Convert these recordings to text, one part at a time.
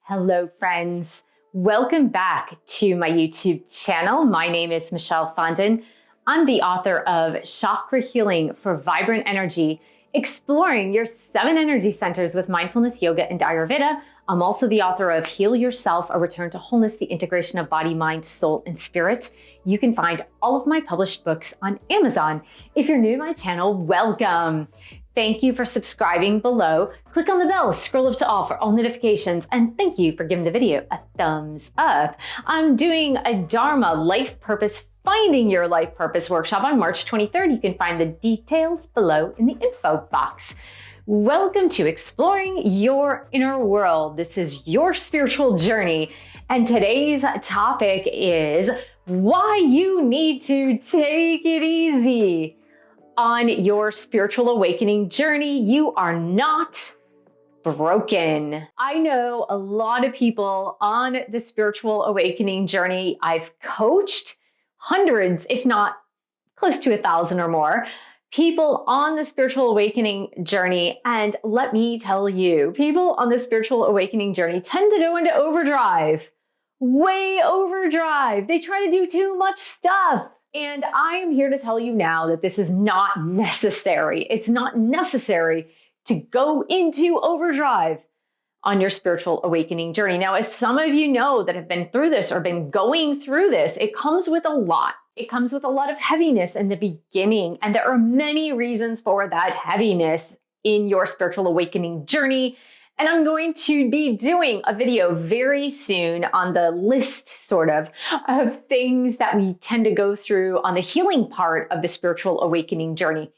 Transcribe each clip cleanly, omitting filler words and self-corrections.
Hello, friends. Welcome back to my YouTube channel. My name is Michelle Fondin. I'm the author of Chakra Healing for Vibrant Energy, exploring your 7 energy centers with mindfulness, yoga, and Ayurveda. I'm also the author of Heal Yourself, A Return to Wholeness, the Integration of Body, Mind, Soul, and Spirit. You can find all of my published books on Amazon. If you're new to my channel, welcome. Thank you for subscribing below. Click on the bell, scroll up to all for all notifications, and thank you for giving the video a thumbs up. I'm doing a Dharma Life Purpose Finding Your Life Purpose workshop on March 23rd. You can find the details below in the info box. Welcome to Exploring Your Inner World. This is your spiritual journey, and today's topic is why you need to take it easy. On your spiritual awakening journey, you are not broken. I know a lot of people on the spiritual awakening journey. I've coached hundreds, if not close to 1,000 or more, people on the spiritual awakening journey. And let me tell you, people on the spiritual awakening journey tend to go into overdrive, way overdrive. They try to do too much stuff. And I am here to tell you now that this is not necessary. It's not necessary to go into overdrive on your spiritual awakening journey. Now, as some of you know that have been through this or been going through this, it comes with a lot. It comes with a lot of heaviness in the beginning. And there are many reasons for that heaviness in your spiritual awakening journey. And I'm going to be doing a video very soon on the list, sort of things that we tend to go through on the healing part of the spiritual awakening journey.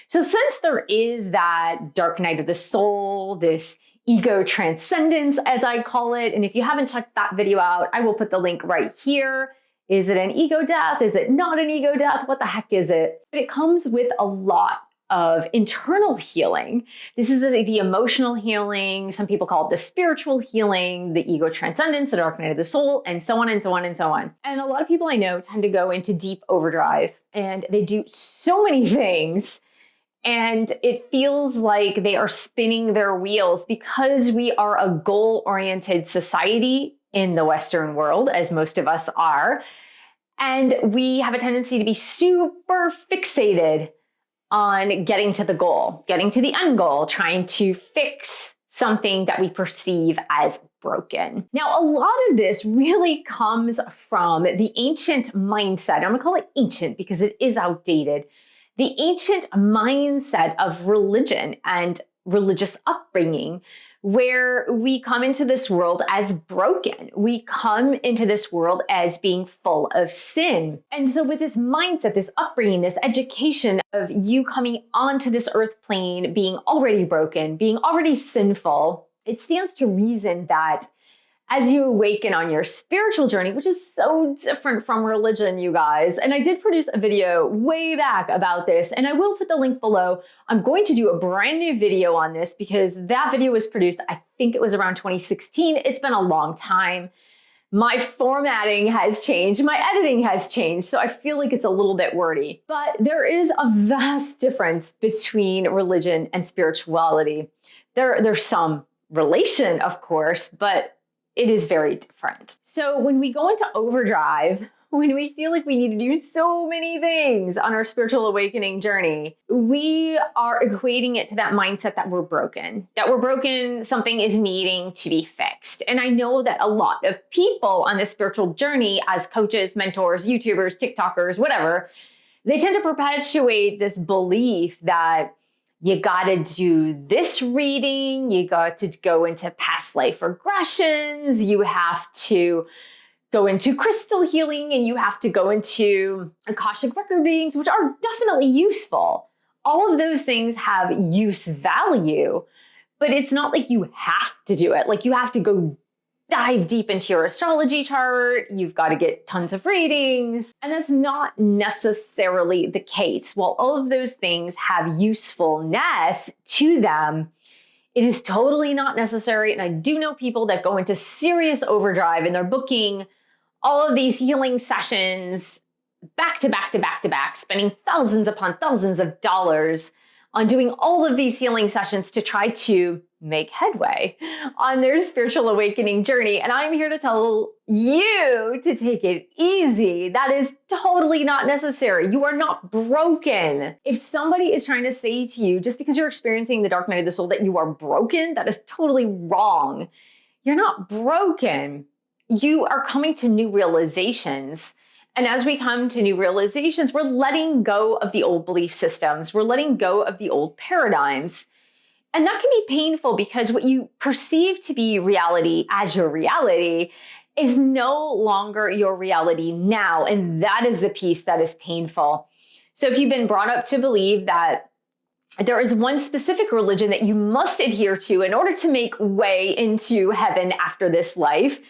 So since there is that dark night of the soul, this ego transcendence, as I call it, and if you haven't checked that video out, I will put the link right here. Is it an ego death? Is it not an ego death? What the heck is it? But it comes with a lot of internal healing. This is the emotional healing. Some people call it the spiritual healing, the ego transcendence, the dark night of the soul, and so on and so on and so on. And a lot of people I know tend to go into deep overdrive, and they do so many things, and it feels like they are spinning their wheels because we are a goal-oriented society in the Western world, as most of us are. And we have a tendency to be super fixated on getting to the goal, getting to the end goal, trying to fix something that we perceive as broken. Now, a lot of this really comes from the ancient mindset. I'm gonna call it ancient because it is outdated. The ancient mindset of religion and religious upbringing, where we come into this world as broken. We come into this world as being full of sin. And so with this mindset, this upbringing, this education of you coming onto this earth plane, being already broken, being already sinful, it stands to reason that as you awaken on your spiritual journey, which is so different from religion, you guys. And I did produce a video way back about this, and I will put the link below. I'm going to do a brand new video on this because that video was produced, I think it was around 2016. It's been a long time. My formatting has changed, my editing has changed, so I feel like it's a little bit wordy. But there is a vast difference between religion and spirituality. There's some relation, of course, but it is very different. So when we go into overdrive, when we feel like we need to do so many things on our spiritual awakening journey, we are equating it to that mindset that we're broken, something is needing to be fixed. And I know that a lot of people on this spiritual journey as coaches, mentors, YouTubers, TikTokers, whatever, they tend to perpetuate this belief that you got to do this reading, you got to go into past life regressions, you have to go into crystal healing, and you have to go into Akashic record readings, which are definitely useful. All of those things have use value, but it's not like you have to do it. Like you have to go dive deep into your astrology chart, you've got to get tons of readings, and that's not necessarily the case. While all of those things have usefulness to them, it is totally not necessary. And I do know people that go into serious overdrive and they're booking all of these healing sessions back to back to back to back, spending thousands upon thousands of dollars on doing all of these healing sessions to try to make headway on their spiritual awakening journey. And I'm here to tell you to take it easy. That is totally not necessary. You are not broken. If somebody is trying to say to you, just because you're experiencing the dark night of the soul, that you are broken, that is totally wrong. You're not broken. You are coming to new realizations. And as we come to new realizations, we're letting go of the old belief systems. We're letting go of the old paradigms. And that can be painful because what you perceive to be reality as your reality is no longer your reality now. And that is the piece that is painful. So if you've been brought up to believe that there is one specific religion that you must adhere to in order to make way into heaven after this life,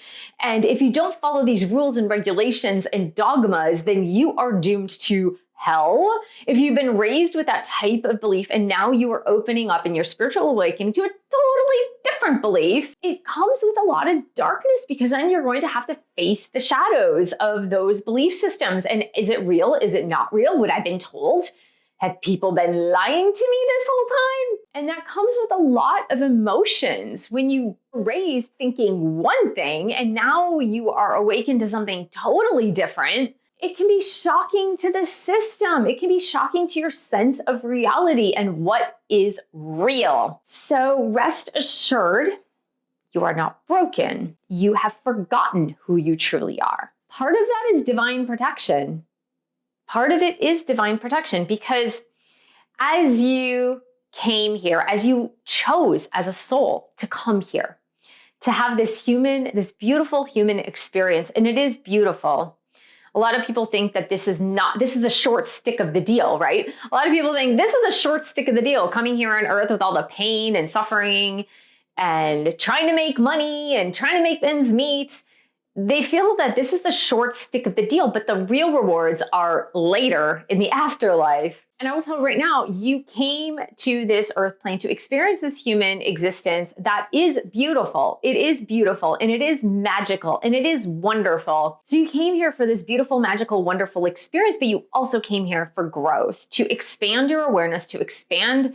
and if you don't follow these rules and regulations and dogmas, then you are doomed to hell. If you've been raised with that type of belief and now you are opening up in your spiritual awakening to a totally different belief, it comes with a lot of darkness because then you're going to have to face the shadows of those belief systems. And is it real? Is it not real? What I've been told? Have people been lying to me this whole time? And that comes with a lot of emotions when you were raised thinking one thing and now you are awakened to something totally different. It can be shocking to the system. It can be shocking to your sense of reality and what is real. So rest assured, you are not broken. You have forgotten who you truly are. Part of that is divine protection. Part of it is divine protection because as you came here, as you chose as a soul to come here, to have this beautiful human experience, and it is beautiful. A lot of people think that this is the short stick of the deal, right? A lot of people think this is the short stick of the deal, coming here on earth with all the pain and suffering and trying to make money and trying to make ends meet. They feel that this is the short stick of the deal, but the real rewards are later in the afterlife. And I will tell you right now, you came to this earth plane to experience this human existence that is beautiful. It is beautiful and it is magical and it is wonderful. So you came here for this beautiful, magical, wonderful experience, but you also came here for growth, to expand your awareness, to expand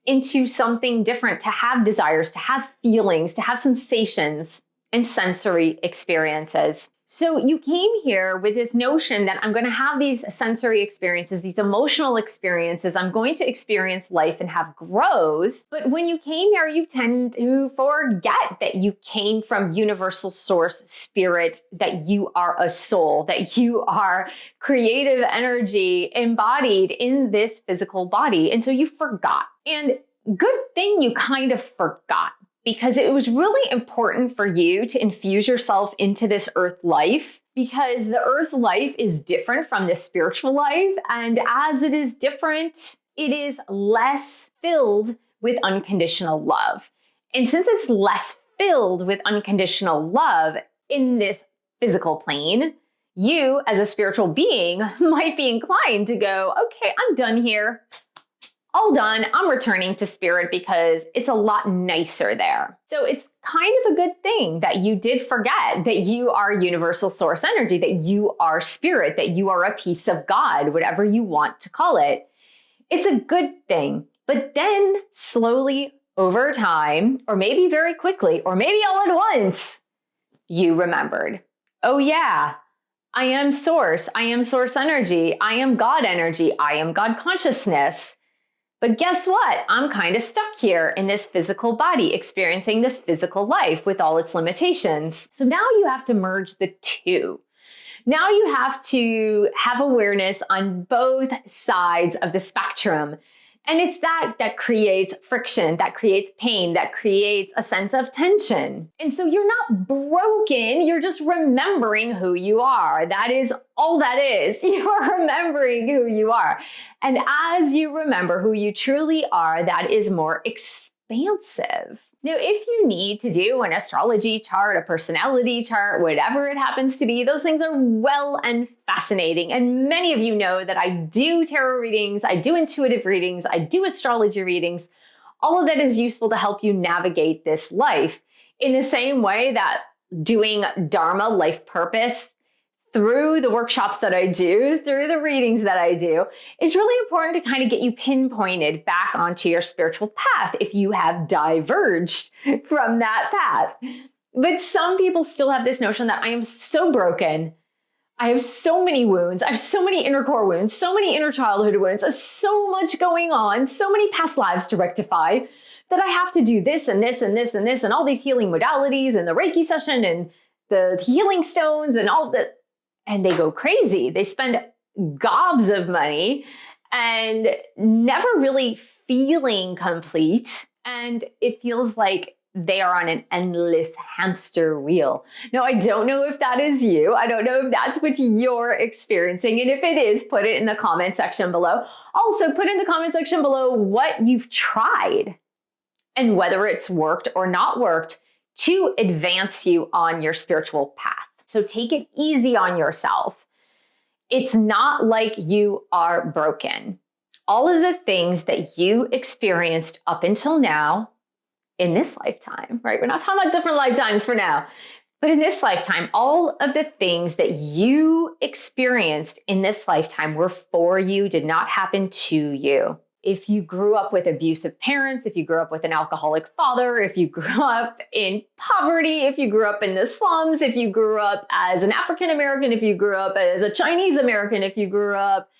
into something different, to have desires, to have feelings, to have sensations and sensory experiences. So you came here with this notion that I'm going to have these sensory experiences, these emotional experiences. I'm going to experience life and have growth. But when you came here, you tend to forget that you came from universal source spirit, that you are a soul, that you are creative energy embodied in this physical body. And so you forgot. And good thing you kind of forgot, because it was really important for you to infuse yourself into this earth life, because the earth life is different from the spiritual life. And as it is different, it is less filled with unconditional love. And since it's less filled with unconditional love in this physical plane, you as a spiritual being might be inclined to go, okay, I'm done here. All done, I'm returning to spirit because it's a lot nicer there. So it's kind of a good thing that you did forget that you are universal source energy, that you are spirit, that you are a piece of God, whatever you want to call it. It's a good thing. But then slowly over time, or maybe very quickly, or maybe all at once, you remembered, oh yeah, I am source energy, I am God energy, I am God consciousness. But guess what? I'm kind of stuck here in this physical body, experiencing this physical life with all its limitations. So now you have to merge the two. Now you have to have awareness on both sides of the spectrum. And it's that creates friction, that creates pain, that creates a sense of tension. And so you're not broken, you're just remembering who you are. That is all that is. You are remembering who you are. And as you remember who you truly are, that is more expansive. Now, if you need to do an astrology chart, a personality chart, whatever it happens to be, those things are well and fascinating. And many of you know that I do tarot readings, I do intuitive readings, I do astrology readings. All of that is useful to help you navigate this life in the same way that doing Dharma, life purpose, through the workshops that I do, through the readings that I do, it's really important to kind of get you pinpointed back onto your spiritual path if you have diverged from that path. But some people still have this notion that I am so broken. I have so many wounds. I have so many inner core wounds, so many inner childhood wounds, so much going on, so many past lives to rectify that I have to do this and this and this and this and all these healing modalities and the Reiki session and the healing stones and all that. And they go crazy. They spend gobs of money and never really feeling complete. And it feels like they are on an endless hamster wheel. Now, I don't know if that is you. I don't know if that's what you're experiencing. And if it is, put it in the comment section below. Also, put in the comment section below what you've tried and whether it's worked or not worked to advance you on your spiritual path. So take it easy on yourself. It's not like you are broken. All of the things that you experienced up until now in this lifetime, right? We're not talking about different lifetimes for now, but in this lifetime, all of the things that you experienced in this lifetime were for you, did not happen to you. If you grew up with abusive parents, if you grew up with an alcoholic father, if you grew up in poverty, if you grew up in the slums, if you grew up as an African American, if you grew up as a Chinese American, if you grew up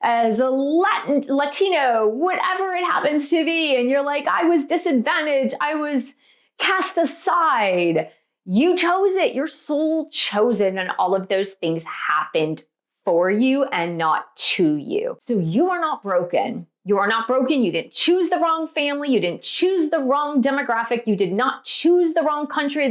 as a Latino, whatever it happens to be, and you're like, I was disadvantaged, I was cast aside. You chose it, your soul chose it, and all of those things happened for you and not to you. So you are not broken. You are not broken. You didn't choose the wrong family. You didn't choose the wrong demographic. You did not choose the wrong country,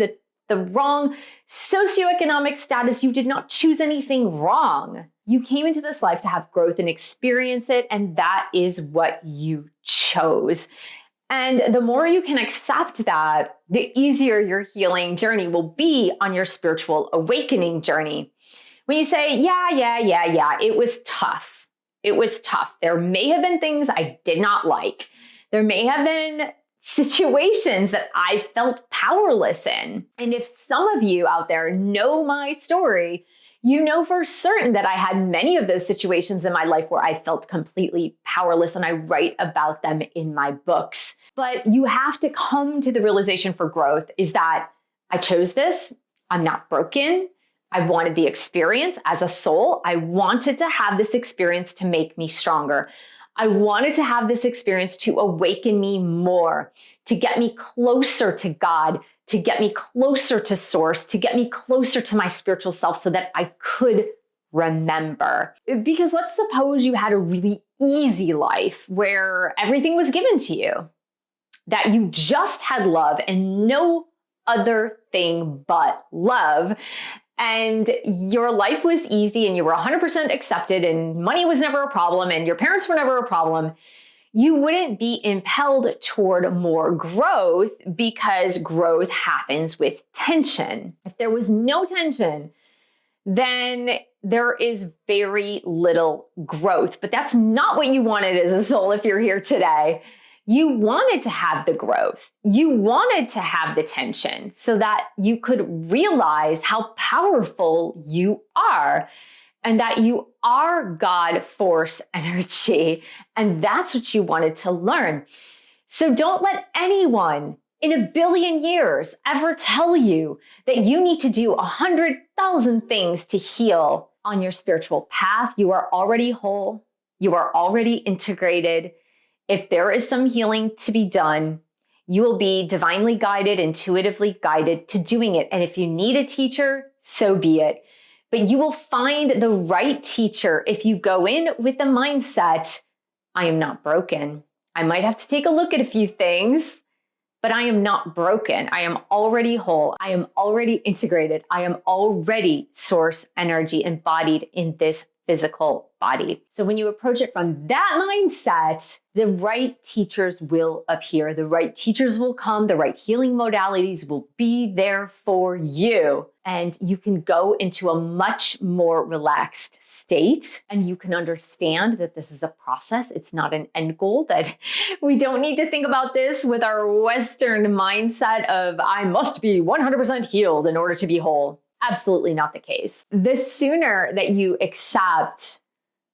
the wrong socioeconomic status. You did not choose anything wrong. You came into this life to have growth and experience it, and that is what you chose. And the more you can accept that, the easier your healing journey will be on your spiritual awakening journey. When you say, yeah, it was tough. It was tough. There may have been things I did not like. There may have been situations that I felt powerless in. And if some of you out there know my story, you know for certain that I had many of those situations in my life where I felt completely powerless, and I write about them in my books. But you have to come to the realization for growth is that I chose this. I'm not broken. I wanted the experience as a soul. I wanted to have this experience to make me stronger. I wanted to have this experience to awaken me more, to get me closer to God, to get me closer to Source, to get me closer to my spiritual self so that I could remember. Because let's suppose you had a really easy life where everything was given to you, that you just had love and no other thing but love. And your life was easy and you were 100% accepted and money was never a problem and your parents were never a problem, you wouldn't be impelled toward more growth because growth happens with tension. If there was no tension, then there is very little growth. But that's not what you wanted as a soul if you're here today. You wanted to have the growth. You wanted to have the tension so that you could realize how powerful you are and that you are God force energy. And that's what you wanted to learn. So don't let anyone in a billion years ever tell you that you need to do 100,000 things to heal on your spiritual path. You are already whole. You are already integrated. If there is some healing to be done, you will be divinely guided, intuitively guided to doing it. And if you need a teacher, so be it. But you will find the right teacher if you go in with the mindset, I am not broken. I might have to take a look at a few things, but I am not broken. I am already whole. I am already integrated. I am already source energy embodied in this physical body. So when you approach it from that mindset, the right teachers will appear. The right teachers will come. The right healing modalities will be there for you. And you can go into a much more relaxed state, and you can understand that this is a process. It's not an end goal, that we don't need to think about this with our Western mindset of I must be 100% healed in order to be whole. absolutely not the case. The sooner that you accept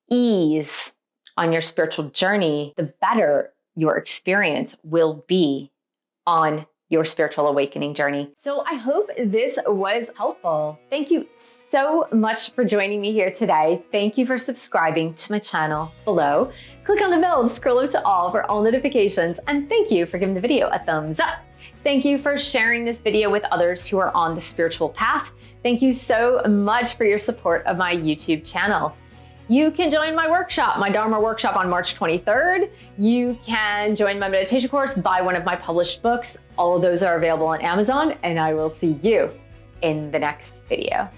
ease on your spiritual journey, the better your experience will be on your spiritual awakening journey. So I hope this was helpful. Thank you so much for joining me here today. Thank you for subscribing to my channel below. Click on the bell, scroll up to all for all notifications, and thank you for giving the video a thumbs up. Thank you for sharing this video with others who are on the spiritual path. Thank you so much for your support of my YouTube channel. You can join my workshop, my Dharma workshop on March 23rd. You can join my meditation course, buy one of my published books. All of those are available on Amazon, and I will see you in the next video.